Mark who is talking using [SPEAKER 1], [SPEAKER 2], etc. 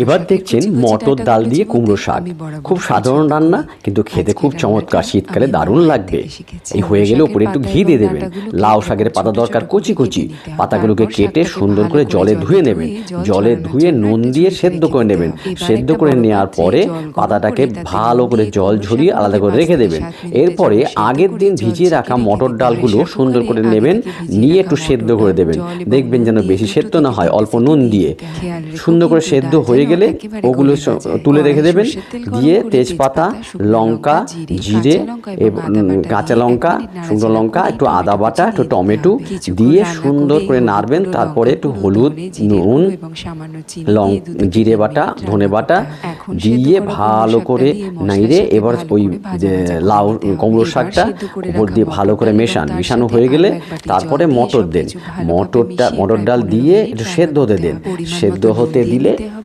[SPEAKER 1] এবার দেখছেন মটর ডাল দিয়ে কুমড়ো শাক, খুব সাধারণ রান্না কিন্তু খেতে খুব চমৎকার, শীতকালে দারুণ লাগবে। এই হয়ে গেলে উপরে একটু ঘি দিয়ে দেবেন। লাউ শাকের পাতা দরকার কচি কচি, পাতাগুলোকে কেটে সুন্দর করে জলে ধুয়ে নেবেন। জলে ধুয়ে নুন দিয়ে সেদ্ধ করে নেবেন। সেদ্ধ করে নেওয়ার পরে পাতাটাকে ভালো করে জল ঝরিয়ে আলাদা করে রেখে দেবেন। এরপরে আগের দিন ভিজিয়ে রাখা মটর ডালগুলো সুন্দর করে নেবেন, নিয়ে একটু সেদ্ধ করে দেবেন। দেখবেন যেন বেশি সেদ্ধ না হয়, অল্প নুন দিয়ে সুন্দর করে সেদ্ধ হয়ে গেলে ওগুলো তুলে রেখে দেবেন। দিয়ে তেজপাতা, লঙ্কা, জিরে, কাঁচা লঙ্কা, শুকনো লঙ্কা, একটু আদা বাটা, একটু টমেটো দিয়ে সুন্দর করে নাড়বেন। তারপরে একটু হলুদ, নুন, জিরে বাটা, ধনে বাটা দিয়ে ভালো করে নাড়িয়ে এবার ওই যে লাউ কুমড়ো শাকটা উপর দিয়ে ভালো করে মেশানো হয়ে গেলে তারপরে মটর দেন। মটর ডাল দিয়ে একটু সেদ্ধ হতে দেন। সেদ্ধ হতে দিলে